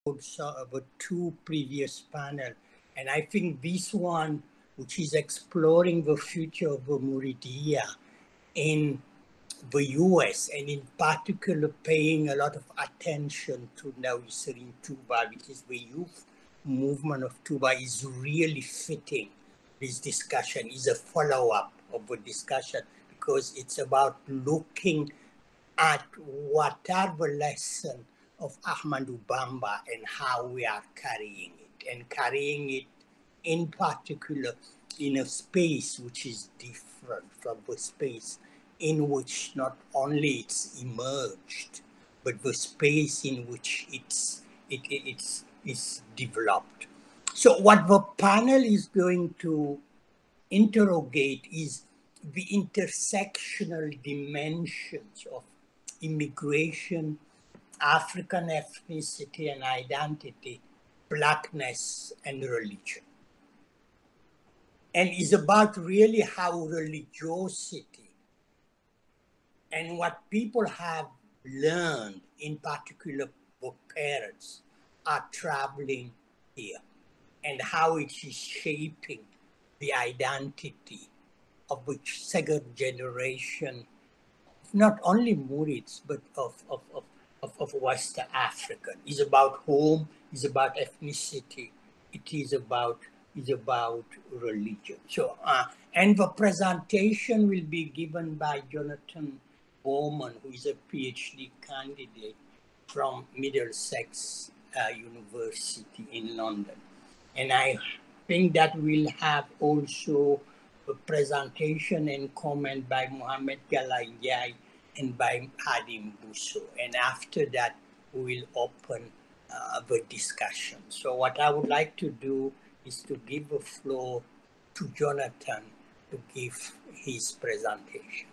also about two previous panel, and I think this one, which is exploring the future of the Muridiya in the US, and in particular paying a lot of attention to Ndawi Serigne Touba, which is the youth movement of Touba, is really fitting this discussion, is a follow-up of the discussion, because it's about looking at what are the lessons of Ahmadou Bamba and how we are carrying it in particular in a space which is different from the space in which not only it's emerged, but the space in which it's developed. So what the panel is going to interrogate is the intersectional dimensions of immigration, African ethnicity and identity, Blackness and religion. And it's about really how religiosity and what people have learned, in particular the parents, are traveling here, and how it is shaping the identity of which second generation, not only Murids, but of West African. It's about home, it's about ethnicity, it is about religion. So, and the presentation will be given by Jonathan Bornman, who is a PhD candidate from Middlesex University in London. And I think that we'll have also a presentation and comment by Mohamed Galayai and by Hadim Bousso. And after that, we will open the discussion. So what I would like to do is to give the floor to Jonathan to give his presentation.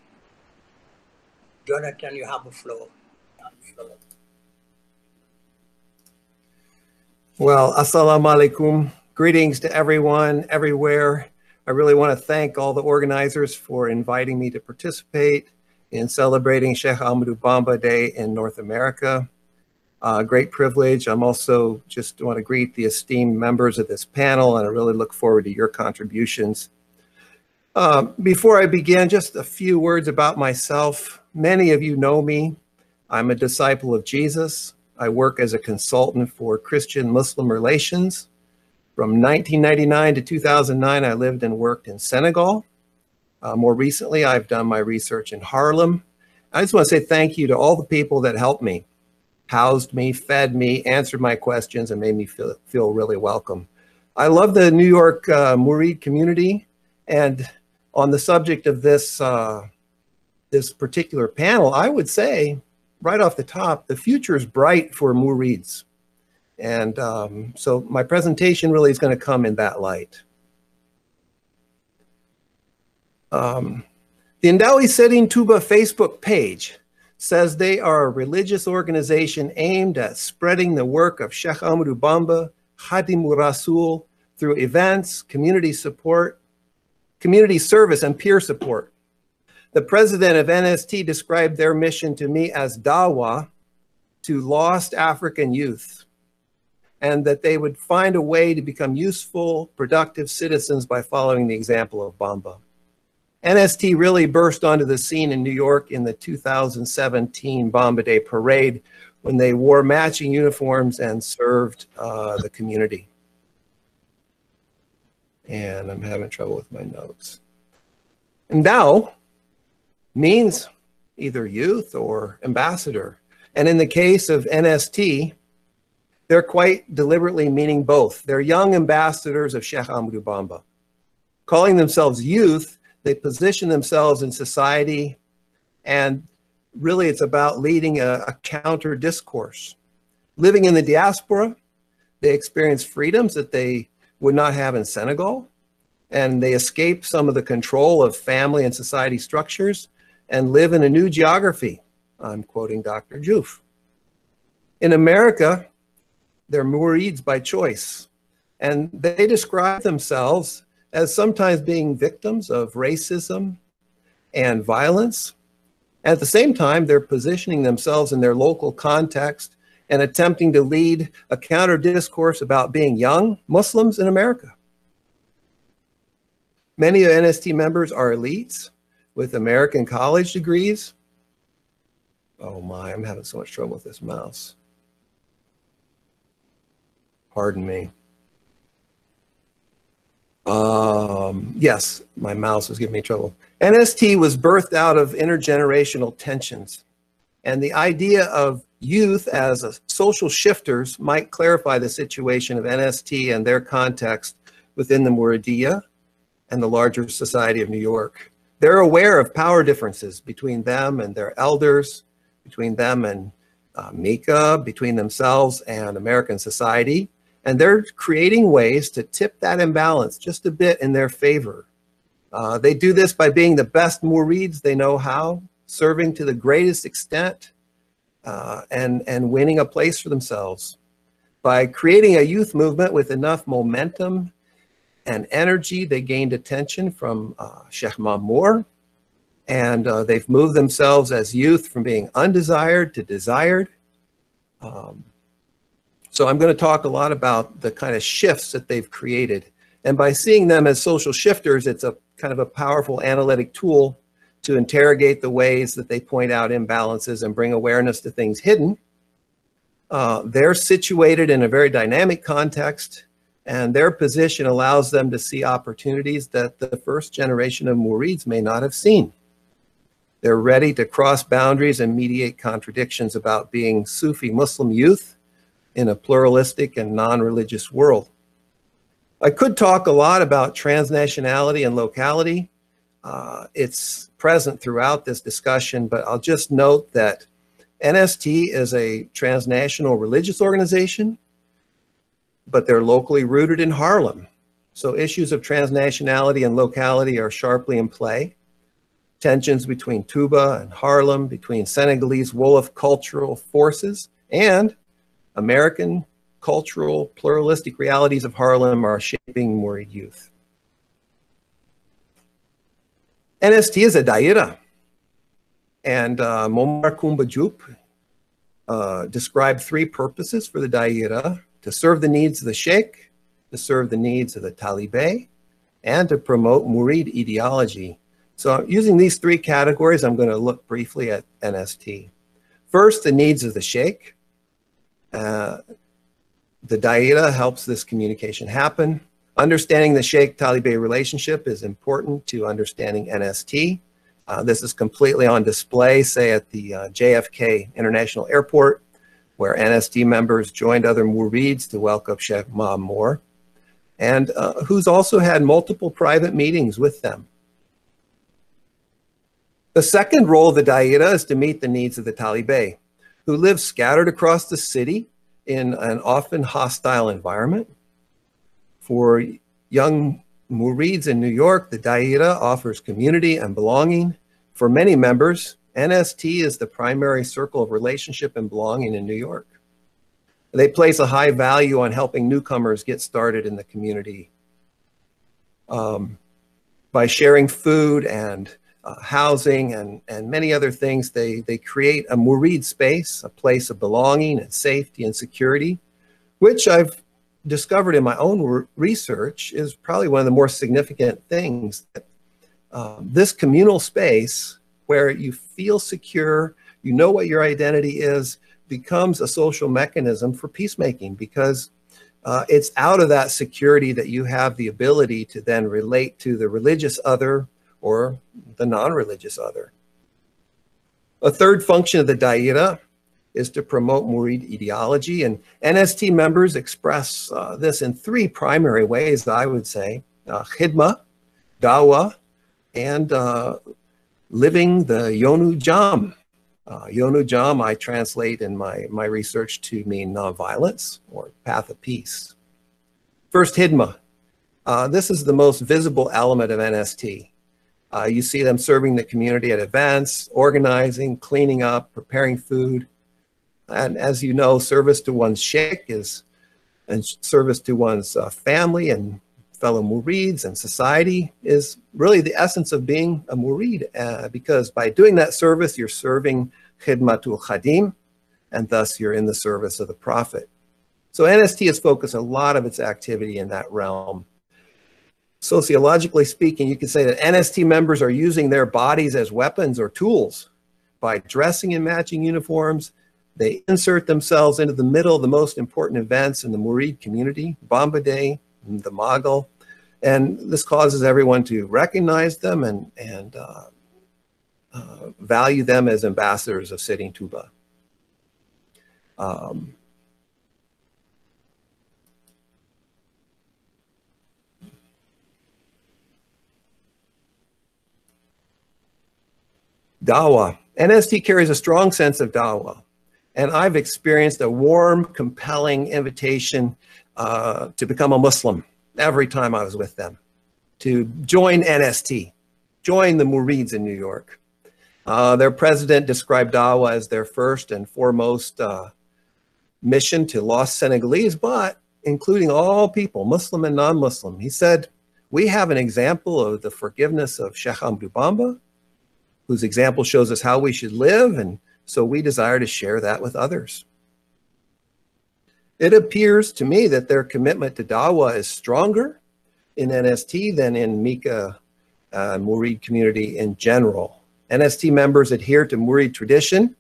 Jonathan, you have the floor. Well, assalamu alaikum. Greetings to everyone, everywhere. I really want to thank all the organizers for inviting me to participate in celebrating Sheikh Ahmadou Bamba Day in North America. Great privilege. I'm also just want to greet the esteemed members of this panel, and I really look forward to your contributions. Before I begin, just a few words about myself. Many of you know me. I'm a disciple of Jesus. I work as a consultant for Christian-Muslim relations. From 1999 to 2009, I lived and worked in Senegal. More recently, I've done my research in Harlem. I just want to say thank you to all the people that helped me, housed me, fed me, answered my questions, and made me feel really welcome. I love the New York Murid community, and on the subject of this, this particular panel, I would say right off the top, the future is bright for Murids. And so my presentation really is going to come in that light. The Ndawi Serigne Touba Facebook page says they are a religious organization aimed at spreading the work of Sheikh Ahmadou Bamba, Khadimur Rasul, through events, community support, community service, and peer support. The president of NST described their mission to me as dawah to lost African youth, and that they would find a way to become useful, productive citizens by following the example of Bamba. NST really burst onto the scene in New York in the 2017 Bamba Day parade when they wore matching uniforms and served the community. And I'm having trouble with my notes. Ndaw means either youth or ambassador. And in the case of NST, they're quite deliberately meaning both. They're young ambassadors of Sheikh Ahmadou Bamba. Calling themselves youth, they position themselves in society, and really it's about leading a counter discourse. Living in the diaspora, they experience freedoms that they would not have in Senegal, and they escape some of the control of family and society structures and live in a new geography. I'm quoting Dr. Juf. In America, they're Murids by choice, and they describe themselves as sometimes being victims of racism and violence. At the same time, they're positioning themselves in their local context and attempting to lead a counter discourse about being young Muslims in America. Many of NST members are elites with American college degrees. Oh my, I'm having so much trouble with this mouse. Pardon me. Yes, my mouse was giving me trouble. NST was birthed out of intergenerational tensions, and the idea of youth as a social shifters might clarify the situation of NST and their context within the Muridiyya and the larger society of New York. They're aware of power differences between them and their elders, between them and Mika, between themselves and American society. And they're creating ways to tip that imbalance just a bit in their favor. They do this by being the best Murids they know how, serving to the greatest extent, and winning a place for themselves. By creating a youth movement with enough momentum and energy, they gained attention from Sheikh Mamour, and they've moved themselves as youth from being undesired to desired. So I'm going to talk a lot about the kind of shifts that they've created. And by seeing them as social shifters, it's a kind of a powerful analytic tool to interrogate the ways that they point out imbalances and bring awareness to things hidden. They're situated in a very dynamic context, and their position allows them to see opportunities that the first generation of Murids may not have seen. They're ready to cross boundaries and mediate contradictions about being Sufi Muslim youth in a pluralistic and non-religious world. I could talk a lot about transnationality and locality. It's present throughout this discussion, but I'll just note that NST is a transnational religious organization, but they're locally rooted in Harlem. So issues of transnationality and locality are sharply in play. Tensions between Touba and Harlem, between Senegalese Wolof cultural forces and American cultural pluralistic realities of Harlem are shaping Murid youth. NST is a daira, and Momar Kumba Diop described three purposes for the daira: to serve the needs of the sheikh, to serve the needs of the talibé, and to promote Murid ideology. So using these three categories, I'm going to look briefly at NST. First, the needs of the sheikh. The daira helps this communication happen. Understanding the Sheikh-Talibé relationship is important to understanding NST. This is completely on display, say at the JFK International Airport, where NST members joined other Murids to welcome Sheikh Mamour, and who's also had multiple private meetings with them. The second role of the daira is to meet the needs of the Talibé, who live scattered across the city in an often hostile environment. For young Murids in New York, the daira offers community and belonging. For many members, NST is the primary circle of relationship and belonging in New York. They place a high value on helping newcomers get started in the community. By sharing food and housing and many other things, they create a Murid space, a place of belonging and safety and security, which I've discovered in my own research is probably one of the more significant things. That, this communal space where you feel secure, you know what your identity is, becomes a social mechanism for peacemaking, because it's out of that security that you have the ability to then relate to the religious other or the non-religious other. A third function of the daira is to promote Murid ideology, and NST members express this in three primary ways, I would say: khidma, dawah, and living the Yonu Jam. Yonu Jam I translate in my research to mean nonviolence or path of peace. First, khidma. This is the most visible element of NST. You see them serving the community at events, organizing, cleaning up, preparing food. And as you know, service to one's sheikh and service to one's family and fellow Murids and society is really the essence of being a Murid, because by doing that service, you're serving khidmatul khadim, and thus you're in the service of the Prophet. So NST has focused a lot of its activity in that realm. Sociologically speaking, you could say that NST members are using their bodies as weapons or tools. By dressing in matching uniforms, they insert themselves into the middle of the most important events in the Murid community, Bamba Day, the Magal, and this causes everyone to recognize them and value them as ambassadors of Serigne Touba. Dawah. NST carries a strong sense of dawah, and I've experienced a warm, compelling invitation to become a Muslim every time I was with them, to join NST, join the Murids in New York. Their president described dawah as their first and foremost mission to lost Senegalese, but including all people, Muslim and non-Muslim. He said, we have an example of the forgiveness of Sheikh Ahmadou Bamba, whose example shows us how we should live, and so we desire to share that with others. It appears to me that their commitment to dawah is stronger in NST than in Mika Murid community in general. NST members adhere to Murid tradition,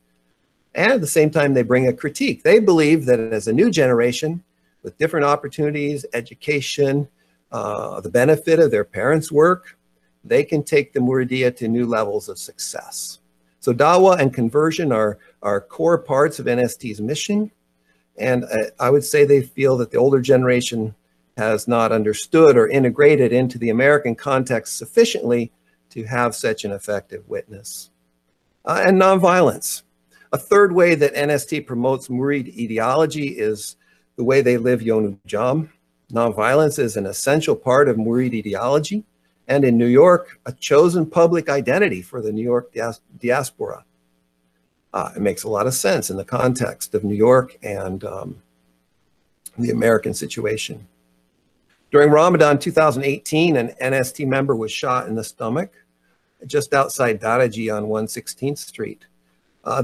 and at the same time they bring a critique. They believe that as a new generation, with different opportunities, education, the benefit of their parents' work, they can take the Muridiyya to new levels of success. So dawah and conversion are core parts of NST's mission. And I would say they feel that the older generation has not understood or integrated into the American context sufficiently to have such an effective witness. And nonviolence. A third way that NST promotes Murid ideology is the way they live Yonu Jam. Nonviolence is an essential part of Murid ideology, and in New York, a chosen public identity for the New York diaspora. It makes a lot of sense in the context of New York and the American situation. During Ramadan 2018, an NST member was shot in the stomach just outside Daraji on 116th Street.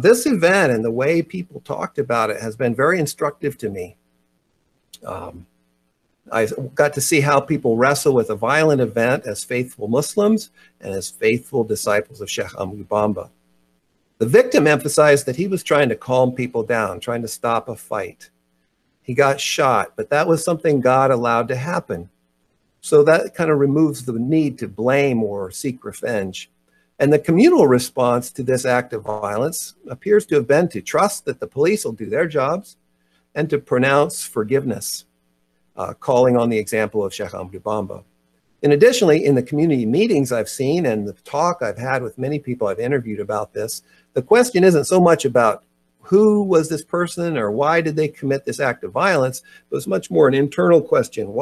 This event and the way people talked about it has been very instructive to me. I got to see how people wrestle with a violent event as faithful Muslims and as faithful disciples of Sheikh Ahmadou Bamba. The victim emphasized that he was trying to calm people down, trying to stop a fight. He got shot, but that was something God allowed to happen. So that kind of removes the need to blame or seek revenge. And the communal response to this act of violence appears to have been to trust that the police will do their jobs and to pronounce forgiveness, calling on the example of Sheikh Ahmadou Bamba. And additionally, in the community meetings I've seen and the talk I've had with many people I've interviewed about this, the question isn't so much about who was this person or why did they commit this act of violence, but it's much more an internal question.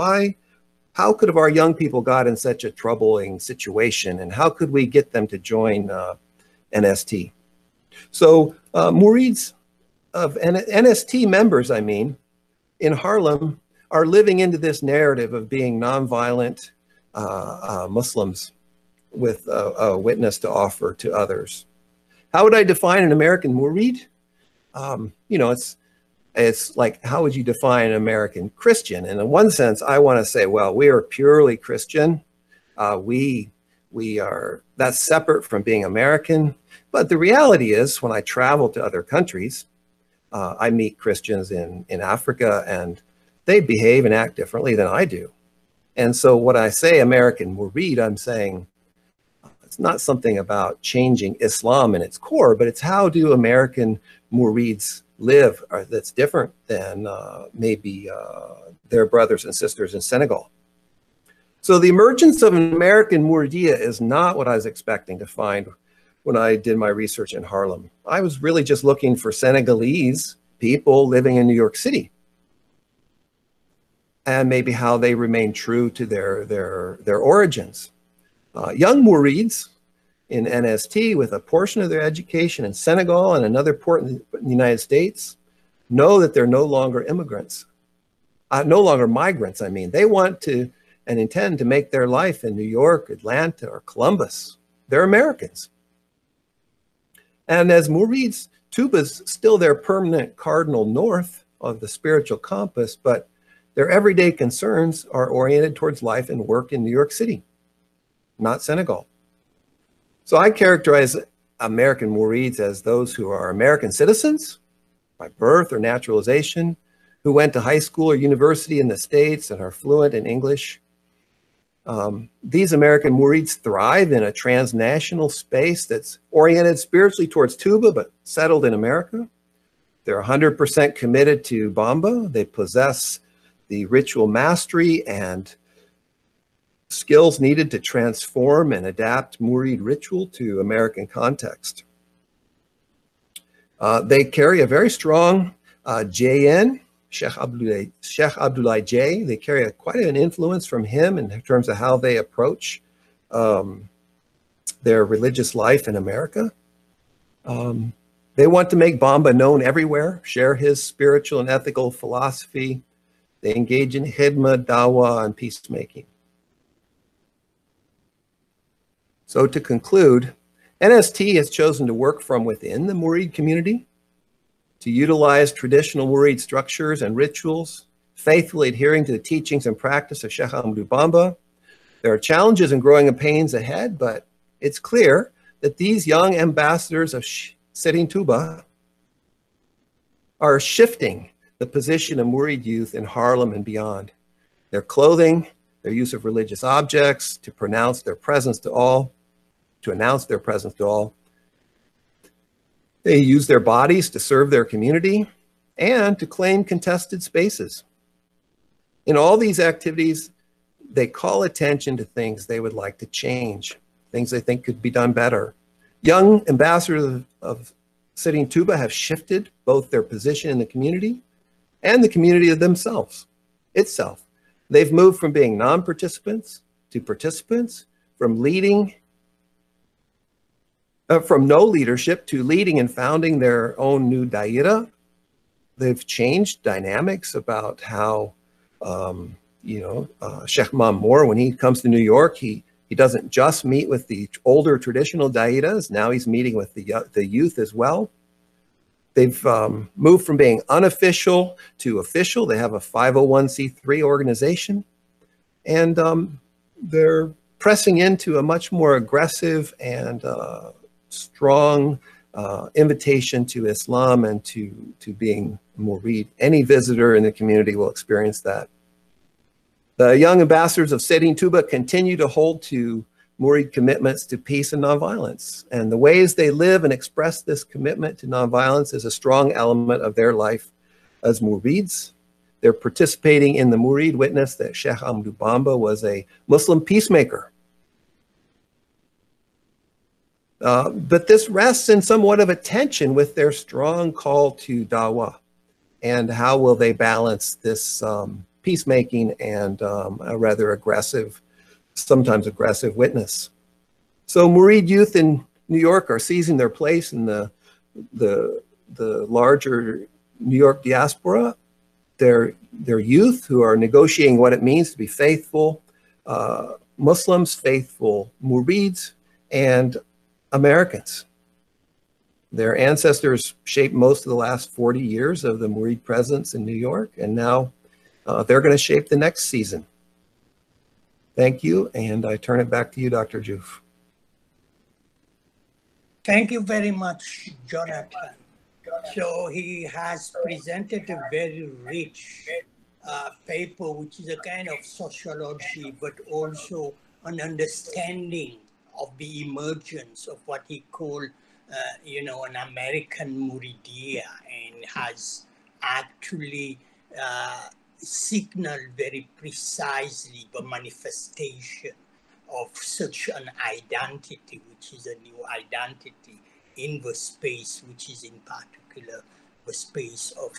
How could have our young people got in such a troubling situation, and how could we get them to join NST? So Murids of NST members, in Harlem, are living into this narrative of being nonviolent Muslims with a witness to offer to others. How would I define an American Murid? It's like, how would you define an American Christian? And in one sense, I want to say, well, we are purely Christian. We are, that's separate from being American. But the reality is, when I travel to other countries, I meet Christians in Africa, and they behave and act differently than I do. And so when I say American Murid, I'm saying it's not something about changing Islam in its core, but it's how do American Murids live that's different than maybe their brothers and sisters in Senegal. So the emergence of an American Muridiyya is not what I was expecting to find when I did my research in Harlem. I was really just looking for Senegalese people living in New York City, and maybe how they remain true to their origins. Young Murids in NST with a portion of their education in Senegal and another port in the United States know that they're no longer immigrants, no longer migrants. They want to and intend to make their life in New York, Atlanta, or Columbus. They're Americans. And as Murids Touba's still their permanent cardinal north of the spiritual compass, but their everyday concerns are oriented towards life and work in New York City, not Senegal. So I characterize American Murids as those who are American citizens by birth or naturalization, who went to high school or university in the States and are fluent in English. These American Murids thrive in a transnational space that's oriented spiritually towards Touba, but settled in America. They're 100% committed to Bamba. They possess the ritual mastery and skills needed to transform and adapt Murid ritual to American context. They carry a very strong JN, Sheikh Abdullah J. They carry quite an influence from him in terms of how they approach their religious life in America. They want to make Bamba known everywhere, share his spiritual and ethical philosophy. They engage in khidma, dawah, and peacemaking. So to conclude, NST has chosen to work from within the Murid community, to utilize traditional Murid structures and rituals, faithfully adhering to the teachings and practice of Sheikh Ahmadou Bamba. There are challenges and growing pains ahead, but it's clear that these young ambassadors of Serigne Touba are shifting the position of Murid youth in Harlem and beyond. Their clothing, their use of religious objects to pronounce their presence to all, to announce their presence to all. They use their bodies to serve their community and to claim contested spaces. In all these activities, they call attention to things they would like to change, things they think could be done better. Young ambassadors of Serigne Touba have shifted both their position in the community and the community of themselves, itself. They've moved from being non-participants to participants, from no leadership to leading and founding their own new daira. They've changed dynamics about how, Sheikh Mamour, when he comes to New York, he doesn't just meet with the older traditional dairas. Now he's meeting with the youth as well. They've moved from being unofficial to official. They have a 501c3 organization, and they're pressing into a much more aggressive and strong invitation to Islam and to being Murid. Any visitor in the community will experience that. The young ambassadors of Serigne Touba continue to hold to Murid commitments to peace and nonviolence. And the ways they live and express this commitment to nonviolence is a strong element of their life as Murids. They're participating in the Murid witness that Sheikh Ahmadou Bamba was a Muslim peacemaker. But this rests in somewhat of a tension with their strong call to dawah. And how will they balance this peacemaking and a rather aggressive, sometimes aggressive witness? So Murid youth in New York are seizing their place in the larger New York diaspora. They're youth who are negotiating what it means to be faithful Muslims, faithful Murids, and Americans. Their ancestors shaped most of the last 40 years of the Murid presence in New York, and now they're going to shape the next season. Thank you, and I turn it back to you, Dr. Juf. Thank you very much, Jonathan. So he has presented a very rich paper, which is a kind of sociology, but also an understanding of the emergence of what he called, an American Muridia, and has actually signaled very precisely the manifestation of such an identity, which is a new identity in the space, which is in particular the space of